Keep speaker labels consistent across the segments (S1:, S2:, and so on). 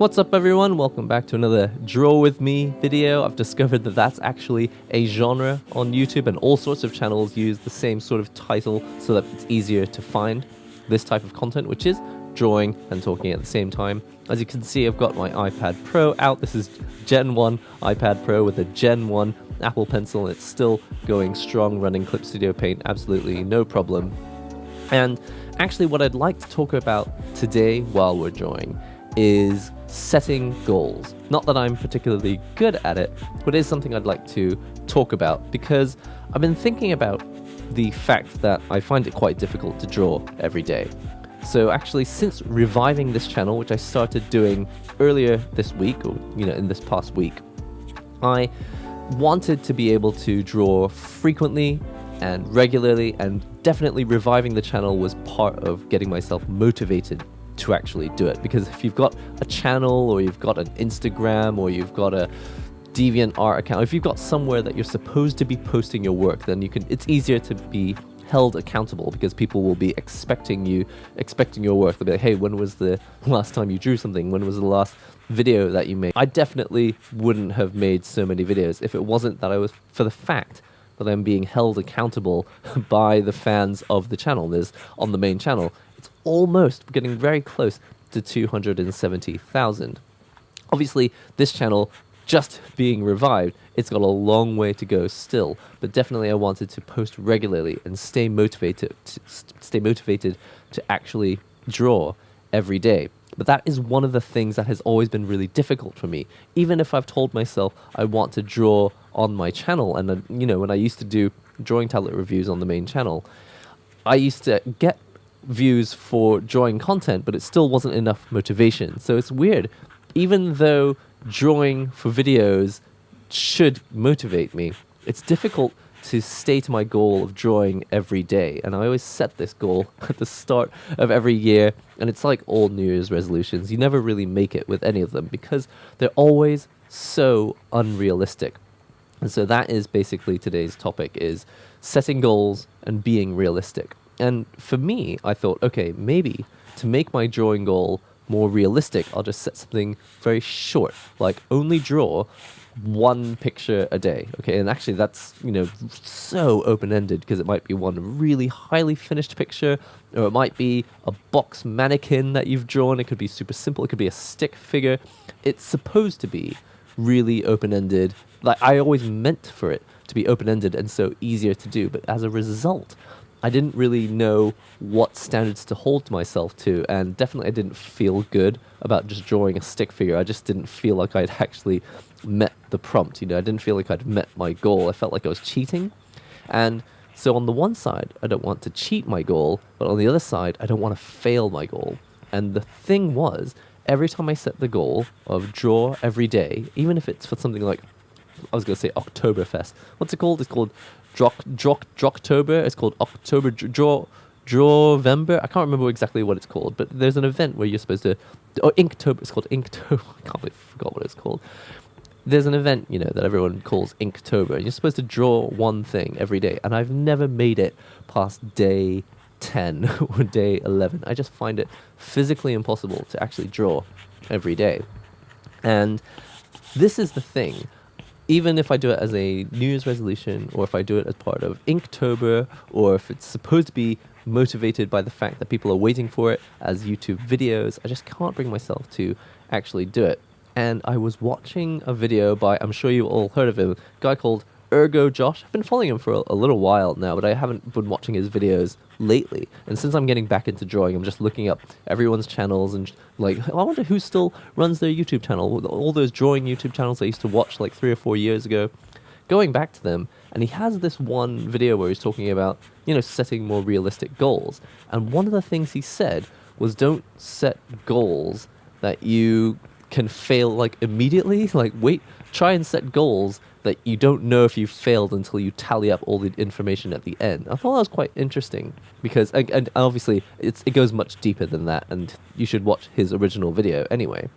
S1: What's up everyone, welcome back to another Draw With Me video. I've discovered that that's actually a genre on YouTube and all sorts of channels use the same sort of title so that it's easier to find this type of content, which is drawing and talking at the same time. As you can see, I've got my iPad Pro out. This is Gen 1 iPad Pro with a Gen 1 Apple Pencil, and it's still going strong, running Clip Studio Paint, absolutely no problem. And actually what I'd like to talk about today while we're drawing is setting goals. Not that I'm particularly good at it, but it is something I'd like to talk about because I've been thinking about the fact that I find it quite difficult to draw every day. So actually, since reviving this channel, which I started doing earlier this week, or in this past week, I wanted to be able to draw frequently and regularly, and definitely reviving the channel was part of getting myself motivated to actually do it. Because if you've got a channel, or you've got an Instagram, or you've got a DeviantArt account, if you've got somewhere that you're supposed to be posting your work, then it's easier to be held accountable because people will be expecting your work. They'll be like, hey, when was the last time you drew something? When was the last video that you made? I definitely wouldn't have made so many videos if it wasn't that I was, for the fact that I'm being held accountable by the fans of the channel. There's on the main channel, it's almost getting very close to 270,000. Obviously, this channel just being revived, it's got a long way to go still, but definitely I wanted to post regularly and stay motivated to actually draw every day. But that is one of the things that has always been really difficult for me. Even if I've told myself I want to draw on my channel, and when I used to do drawing tablet reviews on the main channel, I used to get views for drawing content, but it still wasn't enough motivation. So it's weird. Even though drawing for videos should motivate me, it's difficult to stay to my goal of drawing every day. And I always set this goal at the start of every year, and it's like all New Year's resolutions. You never really make it with any of them because they're always so unrealistic. And so that is basically today's topic, is setting goals and being realistic. And for me, I thought, okay, maybe to make my drawing goal more realistic, I'll just set something very short, like only draw one picture a day. Okay, and actually that's so open-ended because it might be one really highly finished picture, or it might be a box mannequin that you've drawn. It could be super simple. It could be a stick figure. It's supposed to be really open-ended. Like, I always meant for it to be open-ended and so easier to do, but as a result, I didn't really know what standards to hold myself to, and definitely I didn't feel good about just drawing a stick figure. I just didn't feel like I'd actually met the prompt. I didn't feel like I'd met my goal. I felt like I was cheating. And so on the one side, I don't want to cheat my goal, but on the other side, I don't want to fail my goal. And the thing was, every time I set the goal of draw every day, even if it's for something like, I was going to say Oktoberfest. What's it called? It's called Drocktober. It's called October Drawvember. I can't remember exactly what it's called, but there's an event where you're supposed to, Inktober. It's called Inktober. I can't believe I forgot what it's called. There's an event, that everyone calls Inktober, and you're supposed to draw one thing every day, and I've never made it past day 10 or day 11. I just find it physically impossible to actually draw every day. And this is the thing. Even if I do it as a New Year's resolution, or if I do it as part of Inktober, or if it's supposed to be motivated by the fact that people are waiting for it as YouTube videos, I just can't bring myself to actually do it. And I was watching a video by, I'm sure you all heard of him, a guy called Ergo Josh. I've been following him for a little while now, but I haven't been watching his videos lately. And since I'm getting back into drawing, I'm just looking up everyone's channels and I wonder who still runs their YouTube channel. All those drawing YouTube channels I used to watch like 3 or 4 years ago. Going back to them, and he has this one video where he's talking about, setting more realistic goals. And one of the things he said was, don't set goals that you can fail immediately. Try and set goals that you don't know if you've failed until you tally up all the information at the end. I thought that was quite interesting because, and obviously, it goes much deeper than that, and you should watch his original video anyway.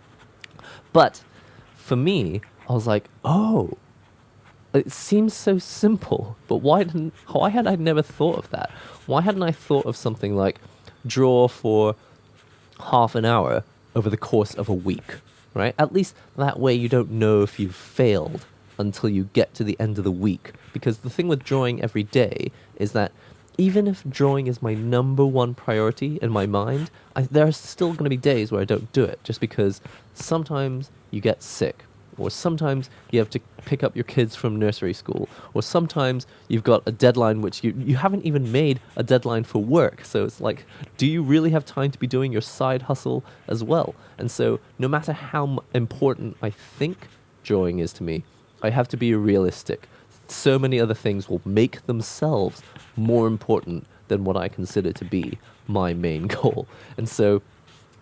S1: But for me, I was like, oh, it seems so simple, but why had I never thought of that? Why hadn't I thought of something like draw for half an hour over the course of a week? right? At least that way you don't know if you've failed until you get to the end of the week. Because the thing with drawing every day is that even if drawing is my number one priority in my mind, there are still going to be days where I don't do it just because sometimes you get sick, or sometimes you have to pick up your kids from nursery school, or sometimes you've got a deadline which you haven't even made a deadline for work. So it's like, do you really have time to be doing your side hustle as well? And so no matter how important I think drawing is to me, I have to be realistic. So many other things will make themselves more important than what I consider to be my main goal. And so,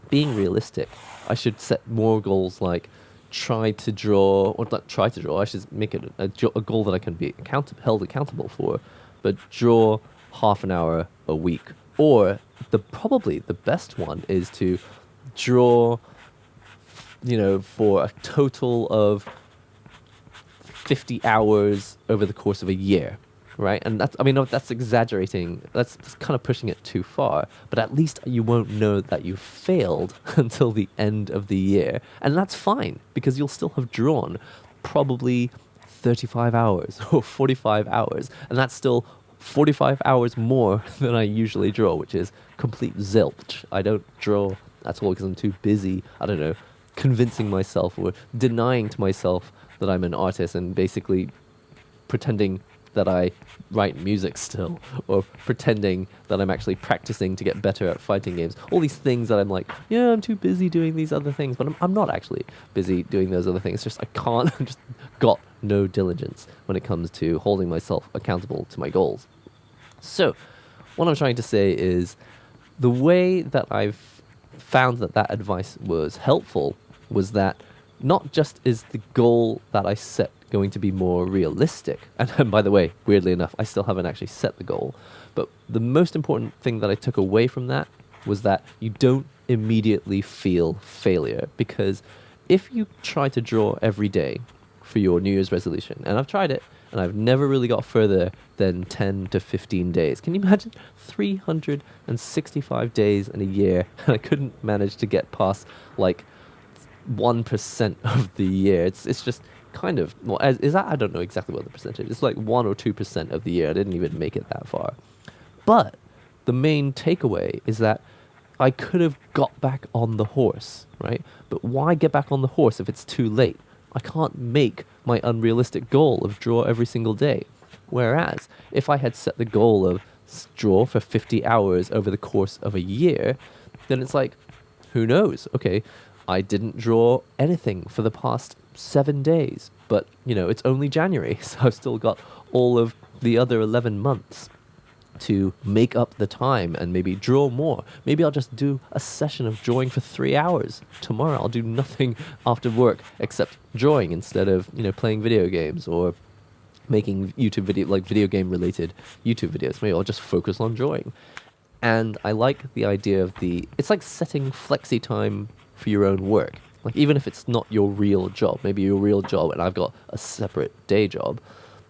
S1: being realistic, I should set more goals like try to draw, or not try to draw, I should make it a goal that I can be held accountable for, but draw half an hour a week. Or probably the best one is to draw, for a total of 50 hours over the course of a year, right? And that's exaggerating. That's kind of pushing it too far. But at least you won't know that you failed until the end of the year. And that's fine, because you'll still have drawn probably 35 hours or 45 hours. And that's still 45 hours more than I usually draw, which is complete zilch. I don't draw at all because I'm too busy, I don't know, convincing myself or denying to myself that I'm an artist and basically pretending that I write music still, or pretending that I'm actually practicing to get better at fighting games. All these things that I'm like, yeah, I'm too busy doing these other things, but I'm not actually busy doing those other things. It's just I can't, I just got no diligence when it comes to holding myself accountable to my goals. So what I'm trying to say is the way that I've found that advice was helpful was that not just is the goal that I set going to be more realistic, and by the way, weirdly enough, I still haven't actually set the goal, but the most important thing that I took away from that was that you don't immediately feel failure, because if you try to draw every day for your New Year's resolution, and I've tried it, and I've never really got further than 10 to 15 days. Can you imagine 365 days in a year, and I couldn't manage to get past like 1% of the year. It's just kind of, well, is that, I don't know exactly what the percentage is. It's like 1 or 2% of the year. I didn't even make it that far. But the main takeaway is that I could have got back on the horse, right? But why get back on the horse if it's too late? I can't make my unrealistic goal of draw every single day. Whereas if I had set the goal of draw for 50 hours over the course of a year, then it's like, who knows? Okay, I didn't draw anything for the past 7 days, but it's only January, so I've still got all of the other 11 months to make up the time and maybe draw more. Maybe I'll just do a session of drawing for 3 hours. Tomorrow I'll do nothing after work except drawing instead of, playing video games or making video game related YouTube videos. Maybe I'll just focus on drawing. And I like the idea of it's like setting flexi time for your own work. Like, even if it's not your real job, maybe your real job and I've got a separate day job,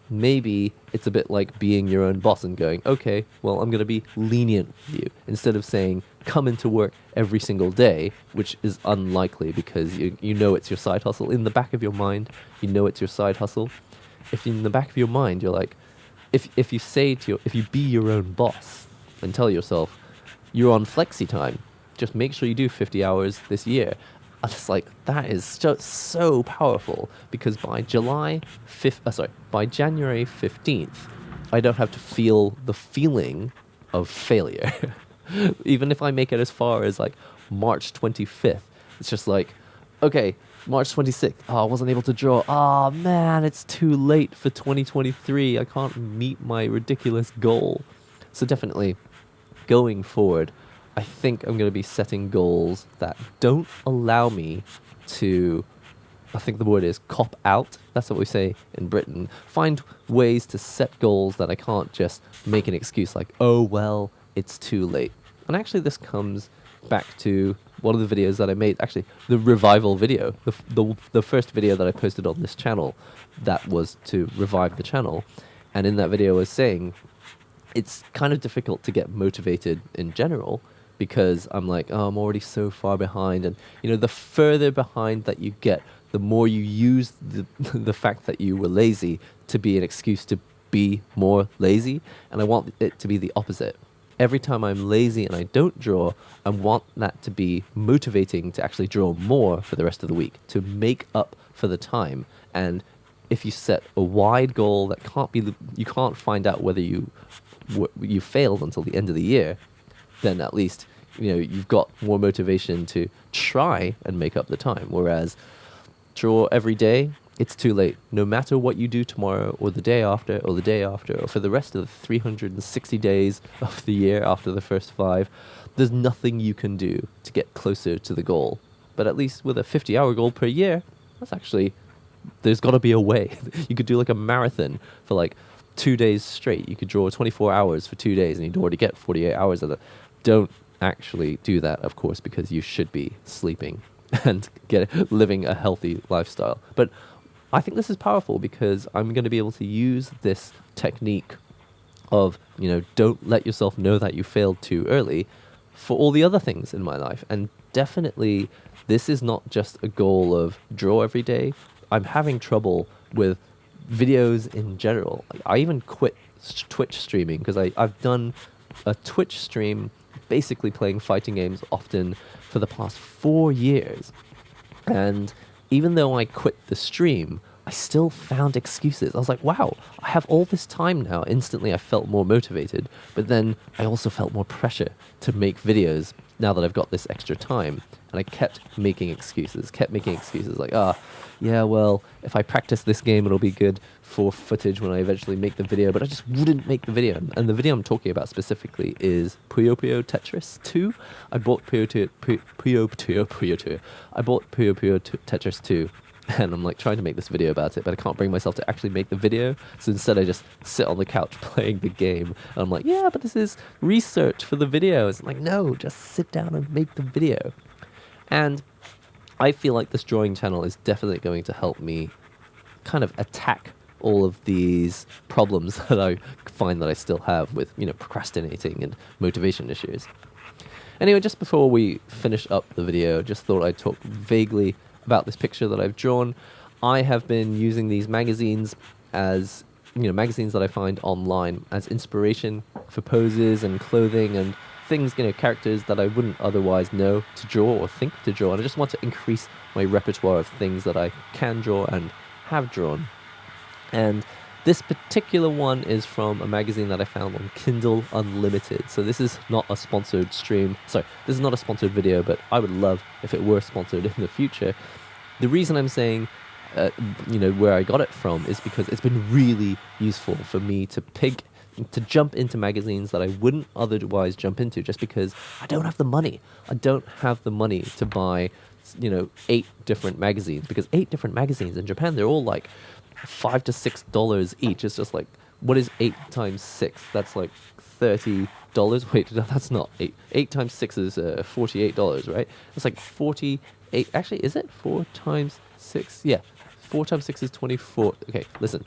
S1: maybe it's a bit like being your own boss and going, okay, well, I'm going to be lenient with you. Instead of saying, come into work every single day, which is unlikely because you know it's your side hustle. In the back of your mind, you know it's your side hustle. If in the back of your mind, you're like, if you be your own boss and tell yourself, you're on flexi time, just make sure you do 50 hours this year. I was like, that is just so powerful, because by January 15th, I don't have to feel the feeling of failure. Even if I make it as far as like March 25th, it's just like, okay, March 26th, I wasn't able to draw. Oh man, it's too late for 2023. I can't meet my ridiculous goal. So definitely, going forward, I think I'm going to be setting goals that don't allow me to, I think the word is cop out. That's what we say in Britain. Find ways to set goals that I can't just make an excuse like, oh, well, it's too late. And actually this comes back to one of the videos that I made, actually the revival video, the first video that I posted on this channel that was to revive the channel. And in that video I was saying, it's kind of difficult to get motivated in general because I'm like, oh, I'm already so far behind. And, the further behind that you get, the more you use the fact that you were lazy to be an excuse to be more lazy. And I want it to be the opposite. Every time I'm lazy and I don't draw, I want that to be motivating to actually draw more for the rest of the week, to make up for the time. And if you set a wide goal that you can't find out whether you failed until the end of the year, then at least you've got more motivation to try and make up the time. Whereas draw every day, it's too late. No matter what you do tomorrow or the day after or the day after or for the rest of the 360 days of the year after the first 5, there's nothing you can do to get closer to the goal. But at least with a 50-hour goal per year, there's got to be a way. You could do like a marathon for like 2 days straight. You could draw 24 hours for 2 days and you'd already get 48 hours of it. Don't actually do that, of course, because you should be sleeping and living a healthy lifestyle. But I think this is powerful because I'm going to be able to use this technique of, don't let yourself know that you failed too early for all the other things in my life. And definitely, this is not just a goal of draw every day. I'm having trouble with videos in general. I even quit Twitch streaming because I've done a Twitch stream basically playing fighting games often for the past 4 years. And even though I quit the stream, I still found excuses. I was like, wow, I have all this time now. Instantly, I felt more motivated. But then I also felt more pressure to make videos now that I've got this extra time. And I kept making excuses like, yeah, well, if I practice this game, it'll be good for footage when I eventually make the video. But I just wouldn't make the video. And the video I'm talking about specifically is Puyo Puyo Tetris 2. I bought Puyo Puyo Tetris 2. And I'm like trying to make this video about it, but I can't bring myself to actually make the video. So instead I just sit on the couch playing the game. And I'm like, yeah, but this is research for the video. It's like, no, just sit down and make the video. And I feel like this drawing channel is definitely going to help me kind of attack all of these problems that I find that I still have with, procrastinating and motivation issues. Anyway, just before we finish up the video, just thought I'd talk vaguely about this picture that I've drawn. I have been using these magazines as, magazines that I find online as inspiration for poses and clothing and things, characters that I wouldn't otherwise know to draw or think to draw. And I just want to increase my repertoire of things that I can draw and have drawn. And this particular one is from a magazine that I found on Kindle Unlimited. So this is not a sponsored stream. Sorry, this is not a sponsored video, but I would love if it were sponsored in the future. The reason I'm saying, where I got it from is because it's been really useful for me to jump into magazines that I wouldn't otherwise jump into just because I don't have the money. I don't have the money to buy, 8 different magazines, because 8 different magazines in Japan, they're all like $5 to $6 each. It's just like, what is 8 times 6? That's like $30. Wait, no, that's not 8. 8 times 6 is $48, right? It's like 48. Actually, is it 4 times 6? Yeah, 4 times 6 is 24. Okay, listen.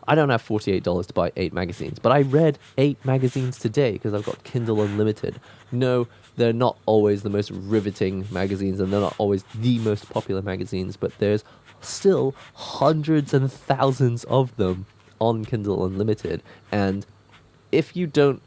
S1: I don't have $48 to buy 8 magazines, but I read 8 magazines today because I've got Kindle Unlimited. No, they're not always the most riveting magazines, and they're not always the most popular magazines, but there's still hundreds and thousands of them on Kindle Unlimited. And if you don't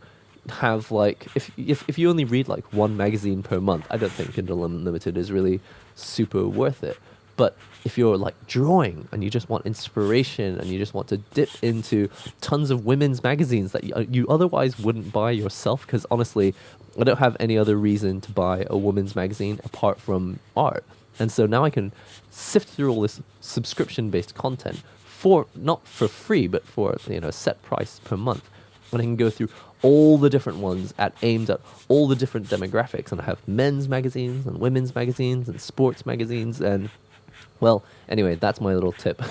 S1: have if you only read like 1 magazine per month, I don't think Kindle Unlimited is really super worth it. But if you're like drawing and you just want inspiration and you just want to dip into tons of women's magazines that you otherwise wouldn't buy yourself, because honestly, I don't have any other reason to buy a women's magazine apart from art. And so now I can sift through all this subscription-based content not for free, but for a set price per month. And I can go through all the different ones aimed at all the different demographics. And I have men's magazines and women's magazines and sports magazines. And, well, anyway, that's my little tip.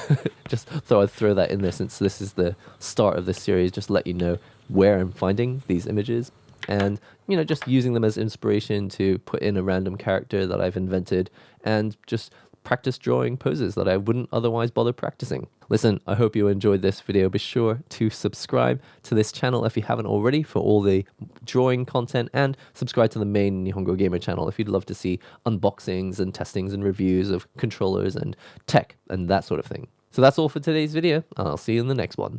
S1: Just thought I'd throw that in there since this is the start of this series, just to let you know where I'm finding these images. And, just using them as inspiration to put in a random character that I've invented and just practice drawing poses that I wouldn't otherwise bother practicing. Listen, I hope you enjoyed this video. Be sure to subscribe to this channel if you haven't already for all the drawing content, and subscribe to the main Nihongo Gamer channel if you'd love to see unboxings and testings and reviews of controllers and tech and that sort of thing. So that's all for today's video. I'll see you in the next one.